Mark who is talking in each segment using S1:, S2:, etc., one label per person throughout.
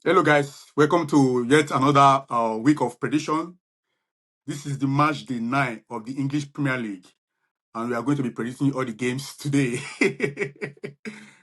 S1: Hello, guys. Welcome to yet another week of prediction. This is the match day 9 of the English Premier League, and we are going to be predicting all the games today.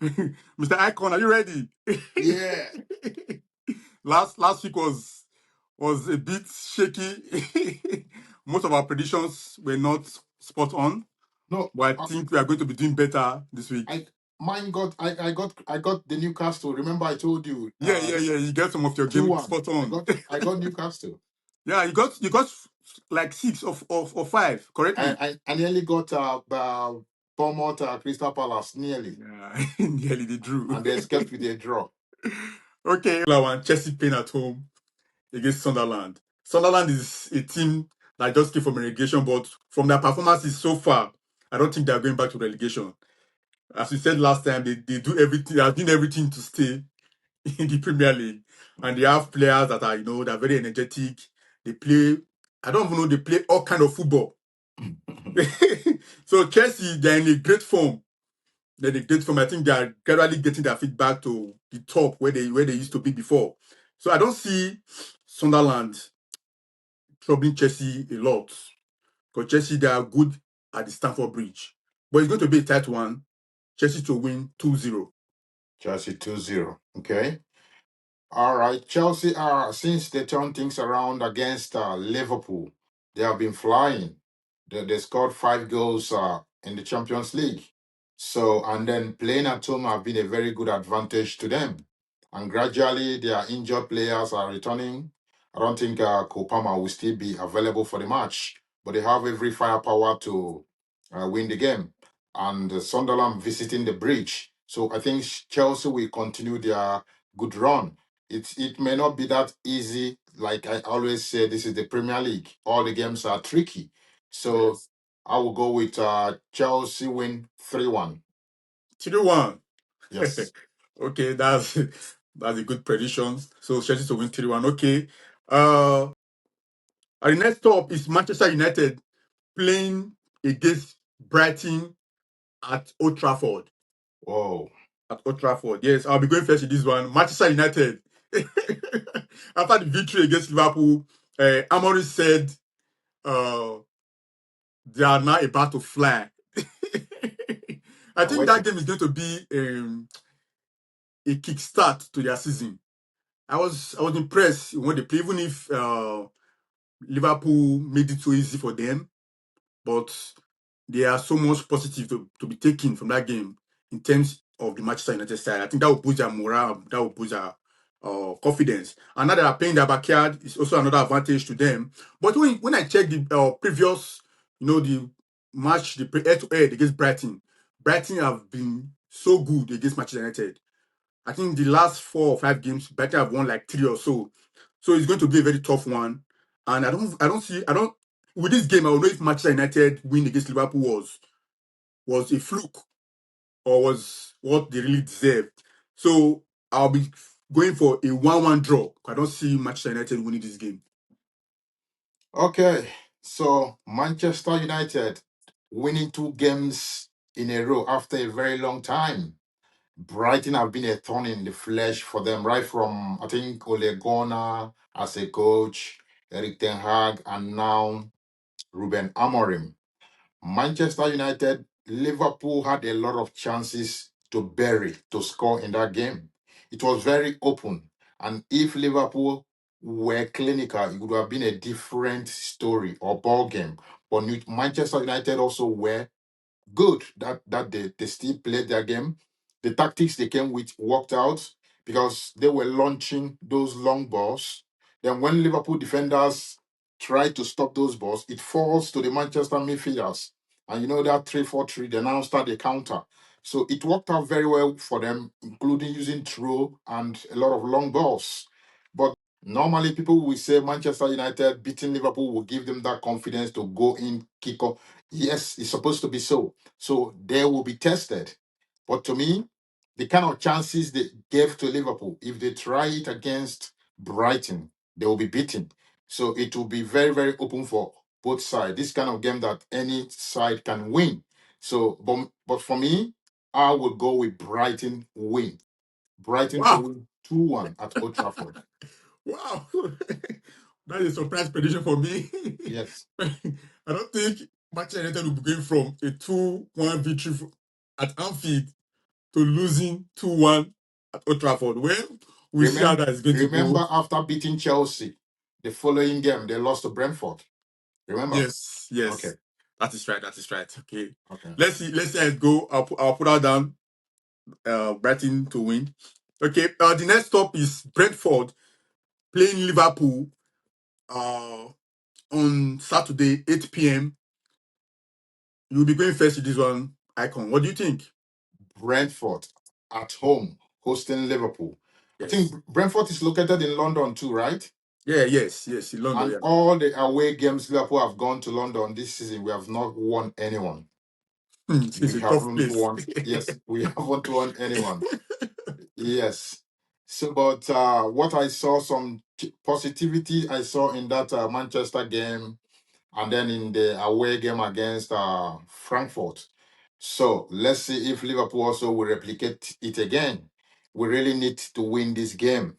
S1: Mr. Icon, are you ready?
S2: Yeah.
S1: Last week was a bit shaky. Most of our predictions were not spot on,
S2: No,
S1: but I think we are going to be doing better this week.
S2: I mine got I got the Newcastle. Remember I told you
S1: Yeah. You get some of your game
S2: 2-1.
S1: spot on.
S2: I got Newcastle.
S1: Yeah, you got like six of five correctly.
S2: I nearly got Bournemouth Crystal Palace nearly,
S1: Yeah, nearly they drew.
S2: and they escaped with a draw.
S1: Okay, that one Chelsea playing at home against Sunderland. Sunderland is a team that just came from relegation, but from their performances so far, I don't think they are going back to relegation. As we said last time, they do everything. They are doing everything to stay in the Premier League, and they have players that are they're very energetic. They play. I don't even know. They play all kind of football. So Chelsea, they're in a great form. They're in a great form. I think they are gradually getting their feet back to the top where they used to be before. So I don't see Sunderland troubling Chelsea a lot. Because Chelsea, they are good at the Stamford Bridge. But it's going to be a tight one. Chelsea to win 2-0.
S2: Chelsea 2-0. Okay. All right. Chelsea since they turned things around against Liverpool, they have been flying. They scored 5 goals in the Champions League. So, and then playing at home have been a very good advantage to them. And gradually, their injured players are returning. I don't think Kopama will still be available for the match, but they have every firepower to win the game. And Sunderland visiting the bridge. So I think Chelsea will continue their good run. It may not be that easy. Like I always say, this is the Premier League. All the games are tricky. So
S1: Yes.
S2: I will go with Chelsea win 3-1.
S1: 3-1.
S2: Yes.
S1: Okay, that's a good prediction. So Chelsea to win 3-1. Okay. Uh, our next stop is Manchester United playing against Brighton at Old Trafford.
S2: Whoa.
S1: At Old Trafford. Yes, I'll be going first in this one. Manchester United. After the victory against Liverpool, Amorim said uh, they are now about to fly. I
S2: Now
S1: think
S2: wait.
S1: that game is going to be a kickstart to their season. I was impressed when they play, even if Liverpool made it so easy for them, but there are so much positive to be taken from that game in terms of the Manchester United side. I think that will boost their morale, that will boost their confidence. And now that they're playing their backyard is also another advantage to them. But when I check the previous, the match, the head-to-head against Brighton, Brighton have been so good against Manchester United. I think the last 4 or 5 games, Brighton have won like 3 or so. So it's going to be a very tough one. And I don't with this game, I don't know if Manchester United win against Liverpool was a fluke or was what they really deserved. So I'll be going for a 1-1 draw. I don't see Manchester United winning this game.
S2: Okay. So Manchester United winning 2 games in a row after a very long time. Brighton have been a thorn in the flesh for them, right from I think Ole Gunnar as a coach, Eric Ten Hag, and now Ruben Amorim. Manchester United, Liverpool had a lot of chances to bury, to score in that game. It was very open. And if Liverpool were clinical, it would have been a different story or ball game. But Manchester United also were good that they still played their game. The tactics they came with worked out because they were launching those long balls. Then when Liverpool defenders try to stop those balls, it falls to the Manchester midfielders. And you know that 3-4-3, they now start the counter. So it worked out very well for them, including using throw and a lot of long balls. But normally people will say Manchester United beating Liverpool will give them that confidence to go in, kick off. Yes, it's supposed to be so. So they will be tested. But to me, the kind of chances they gave to Liverpool, if they try it against Brighton, they will be beaten. So it will be very, very open for both sides. This kind of game that any side can win. So, but for me, I will go with Brighton win. Brighton to
S1: Wow.
S2: win. 2-1 at Old Trafford.
S1: Wow. That is a surprise prediction for me.
S2: Yes.
S1: I don't think Manchester United will be going from a 2-1 victory at Anfield to losing 2-1 at Old Trafford. Well, we see how
S2: Remember,
S1: that is going to go.
S2: remember after beating Chelsea, the following game they lost to Brentford. Remember?
S1: Yes,
S2: Okay.
S1: yes. That is right. That is right. Okay.
S2: Okay.
S1: Let's see how it go. I'll put that down. Brighton to win. Okay. The next stop is Brentford playing Liverpool uh on Saturday, 8 p.m. You'll be going first with this one, Icon. What do you think?
S2: Brentford at home hosting Liverpool. I think
S1: Yes.
S2: Brentford is located in London too, right?
S1: Yeah, yes, in London,
S2: And
S1: yeah.
S2: all the away games Liverpool have gone to London this season, we have not won anyone.
S1: It's
S2: We
S1: a tough
S2: haven't
S1: place.
S2: won. Yes, we haven't won anyone. Yes. So, but what I saw, some positivity I saw in that Manchester game, and then in the away game against Frankfurt. So let's see if Liverpool also will replicate it again. We really need to win this game.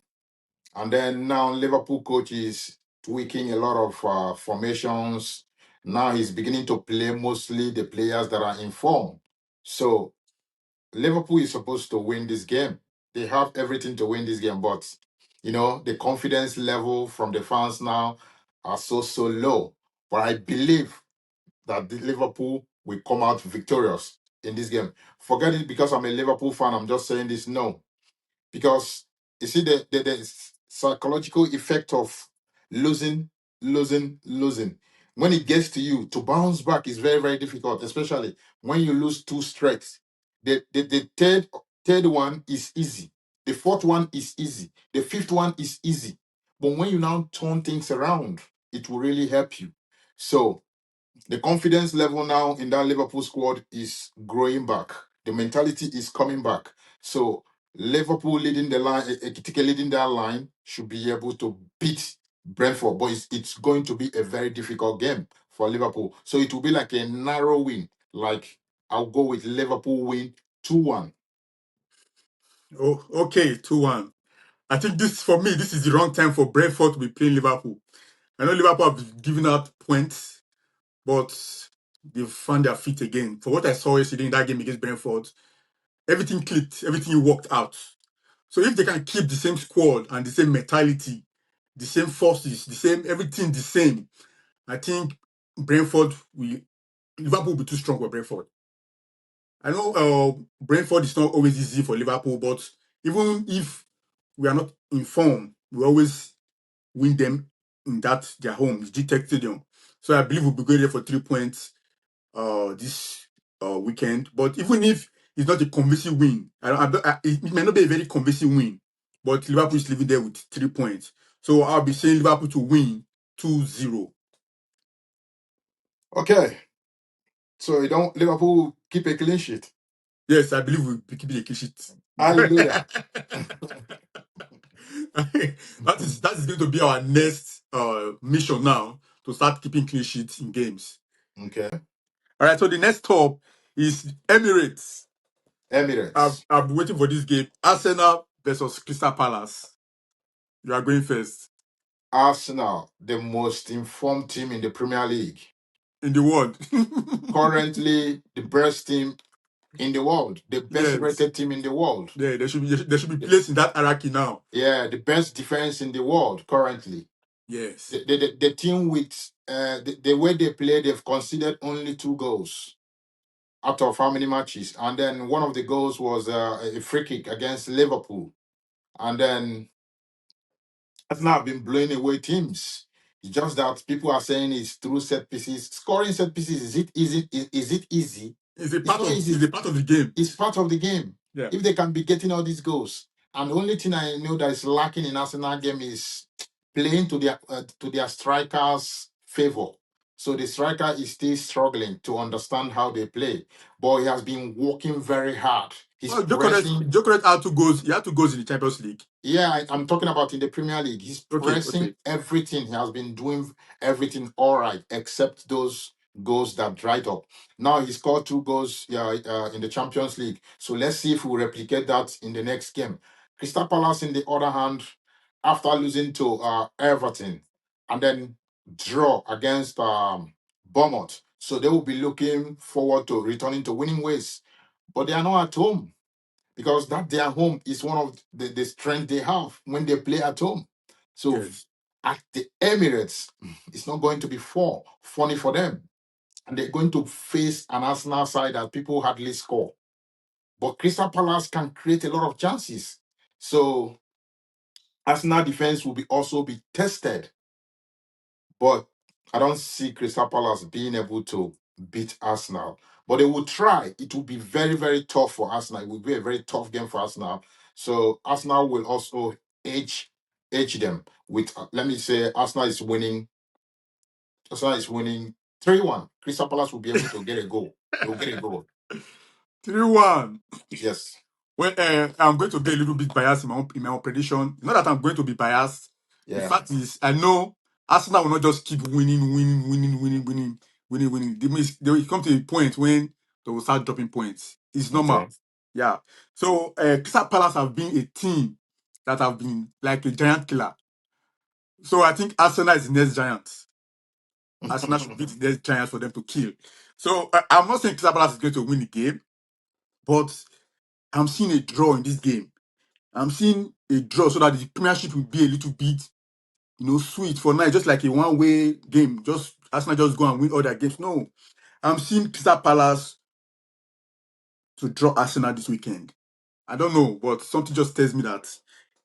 S2: And then now Liverpool coach is tweaking a lot of formations. Now he's beginning to play mostly the players that are in form. So Liverpool is supposed to win this game. They have everything to win this game, but the confidence level from the fans now are so low. But I believe that the Liverpool will come out victorious in this game. Forget it because I'm a Liverpool fan. I'm just saying this. No, because you see the psychological effect of losing, losing. When it gets to you, to bounce back is very, very difficult, especially when you lose two straight. The third one is easy. The fourth one is easy. The fifth one is easy. But when you now turn things around, it will really help you. So the confidence level now in that Liverpool squad is growing back. The mentality is coming back. So Liverpool leading the line, Ekitike leading that line, should be able to beat Brentford. But it's going to be a very difficult game for Liverpool. So it will be like a narrow win. Like I'll go with Liverpool win 2-1.
S1: Oh, okay, 2-1. I think this is the wrong time for Brentford to be playing Liverpool. I know Liverpool have given out points, but they've found their feet again. For what I saw yesterday in that game against Brentford, everything clicked, everything worked out. So if they can keep the same squad and the same mentality, the same forces, the same everything the same, I think Brentford will Liverpool will be too strong for Brentford. I know Brentford is not always easy for Liverpool, but even if we are not in form, we always win them in their home, it's GTEC Stadium. So I believe we'll be going there for 3 points this weekend. But even if it's not a convincing win, it may not be a very convincing win, but Liverpool is leaving there with 3 points. So I'll be saying Liverpool to win 2-0.
S2: Okay. So you don't Liverpool keep a clean sheet.
S1: Yes, I believe we'll be keeping a clean sheet.
S2: Hallelujah.
S1: That is going to be our next mission now, to start keeping clean sheets in games.
S2: Okay.
S1: All right, so the next stop is Emirates.
S2: Emirates.
S1: I've been waiting for this game. Arsenal versus Crystal Palace. You are going first
S2: Arsenal, the most informed team in the Premier League.
S1: in the world.
S2: Currently, the best team in the world, the best
S1: Yes.
S2: rated team in the world.
S1: Yeah, they should be
S2: The-
S1: placed in that hierarchy now.
S2: yeah, the best defense in the world currently.
S1: Yes.
S2: The team with the way they play, they've conceded only 2 goals out of how many matches? And then one of the goals was a free kick against Liverpool. And then Arsenal have been blowing away teams. It's just that people are saying it's through set pieces. Scoring set pieces, is it easy? Is it easy?
S1: It's a
S2: It's
S1: part
S2: not
S1: of
S2: easy.
S1: it's a part of the game.
S2: It's part of the game.
S1: Yeah.
S2: If they can be getting all these goals, and the only thing I know that is lacking in Arsenal game is playing to their strikers' favor. So the striker is still struggling to understand how they play, but he has been working very hard. He's
S1: Oh, Jokeres,
S2: pressing.
S1: Jokeres had 2 goals. He had 2 goals in the Champions League.
S2: Yeah, I'm talking about in the Premier League. He's
S1: Okay,
S2: pressing
S1: okay.
S2: everything. He has been doing everything all right, except those goals that dried up. Now he scored 2 goals in the Champions League. So let's see if we replicate that in the next game. Crystal Palace, in the other hand, after losing to Everton and then draw against Bournemouth, so they will be looking forward to returning to winning ways. But they are not at home because that their home is one of the strength they have when they play at home. So
S1: Yes.
S2: at the Emirates, it's not going to be funny for them. And they're going to face an Arsenal side that people hardly score. But Crystal Palace can create a lot of chances. So Arsenal defense will be also be tested. But I don't see Crystal Palace being able to beat Arsenal. But they will try. It will be very, very tough for Arsenal. It will be a very tough game for Arsenal. So Arsenal will also edge them with let me say Arsenal is winning. Arsenal is winning 3-1. Crystal Palace will be able to get a goal. They will get a goal.
S1: 3-1.
S2: Yes.
S1: Well, I'm going to be a little bit biased in my own prediction. Not that I'm going to be biased. The
S2: Yeah.
S1: fact is, I know Arsenal will not just keep winning. They will come to a point when they will start dropping points. It's
S2: Okay.
S1: normal. Yeah. So, Crystal Palace have been a team that have been like a giant killer. So, I think Arsenal is the next giant. Arsenal should be the next giant for them to kill. So, I'm not saying Crystal Palace is going to win the game, but I'm seeing a draw in this game. I'm seeing a draw so that the Premiership will be a little bit, sweet for now. Just like a one-way game. Just Arsenal just go and win all their games. No, I'm seeing Crystal Palace to draw Arsenal this weekend. I don't know, but something just tells me that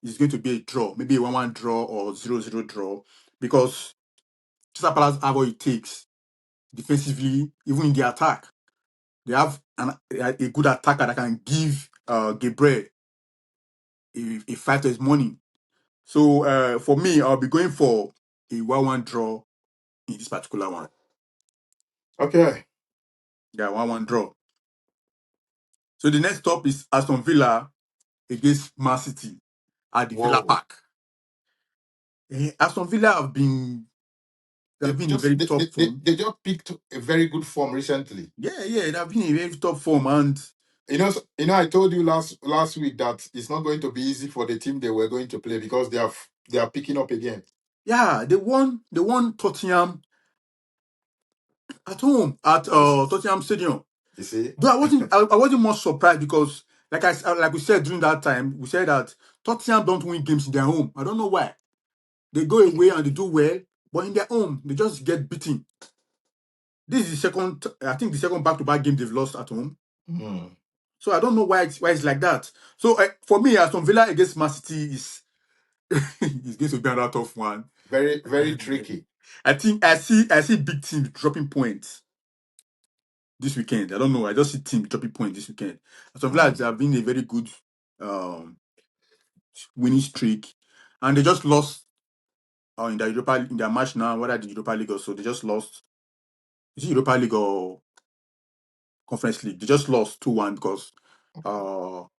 S1: it's going to be a draw, maybe a 1-1 draw or 0-0 draw, because Crystal Palace have what it takes defensively, even in the attack. They have a good attacker that can give Gabriel a fight to his money. So for me, I'll be going for a 1-1 draw in this particular one.
S2: Okay.
S1: Yeah, 1-1 draw. So the next stop is Aston Villa against Man City at the Villa
S2: Whoa.
S1: Park. Aston Villa
S2: They
S1: have been in
S2: just
S1: very
S2: they,
S1: top
S2: they, they,
S1: form.
S2: they just picked a very good form recently.
S1: Yeah, they have been in very top form, and
S2: I told you last week that it's not going to be easy for the team they were going to play because they are picking up again.
S1: yeah, they won Tottenham at home at
S2: Yes.
S1: Tottenham Stadium.
S2: You see?
S1: But I wasn't much surprised because like we said during that time, we said that Tottenham don't win games in their home. I don't know why. They go away and they do well, but in their home, they just get beaten. This is I think the second back-to-back game they've lost at home.
S2: Mm.
S1: So I don't know why it's like that. So for me, Aston Villa against Man City is going to be another tough one.
S2: Very, very tricky.
S1: I think I see big teams dropping points this weekend. I don't know. I just see teams dropping points this weekend. Aston Villa
S2: Mm.
S1: have been a very good um, winning streak, and they just lost in their match now. Whether the Europa League or so, they just lost. Is it Europa League or Conference League? They just lost 2-1 because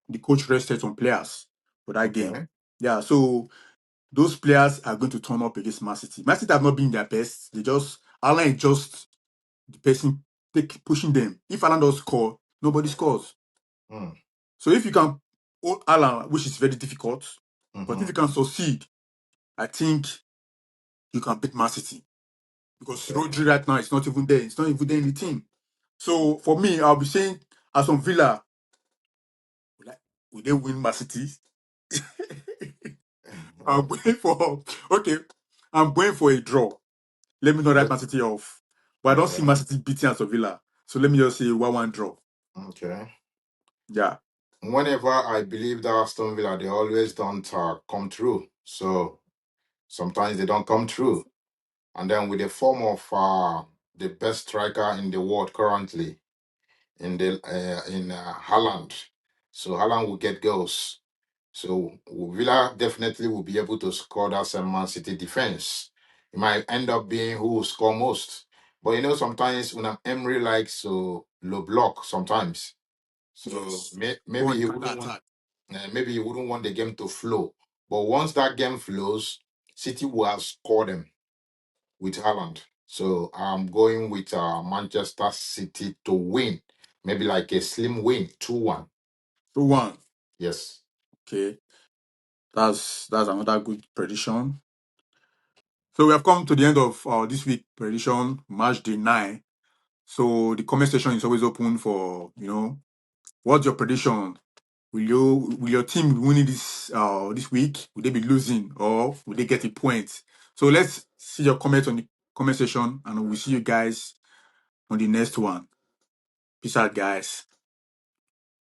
S1: the coach rested some players for that game.
S2: Okay.
S1: Yeah, so those players are going to turn up against Man City. Man City have not been their best. Alan is just the person pushing them. If Alan does score, nobody scores.
S2: Mm.
S1: So if you can hold Alan, which is very difficult, but if
S2: Mm-hmm.
S1: you can succeed, I think you can beat Man City. Because
S2: Okay.
S1: Rodri right now is not even there. It's not even there in the team. So for me, I'll be saying Aston Villa, will they win Man City? I'm going for okay. I'm going for a draw. Let me not write Man City off. But I don't see
S2: Okay.
S1: Man City beating Aston Villa. So let me just say 1-1 draw.
S2: Okay.
S1: Yeah.
S2: Whenever I believe that Aston Villa, they always don't come through. So sometimes they don't come through. And then with the form of the best striker in the world currently in Haaland, so Haaland will get goals. So Villa definitely will be able to score that same Man City defense. It might end up being who will score most. But sometimes when Emery likes to low block sometimes. So
S1: Yes. Go
S2: maybe
S1: on
S2: he
S1: the counter
S2: wouldn't want
S1: attack.
S2: the game to flow. But once that game flows, City will have scored them with Haaland. So I'm going with Manchester City to win. Maybe like a slim win, 2-1.
S1: 2-1.
S2: Yes.
S1: Okay. That's another good prediction. So we have come to the end of this week prediction, March day 9. So the comment section is always open for, what's your prediction? Will your team be winning this week? Will they be losing or will they get a point? So let's see your comments on the comment section and we'll see you guys on the next one. Peace out, guys.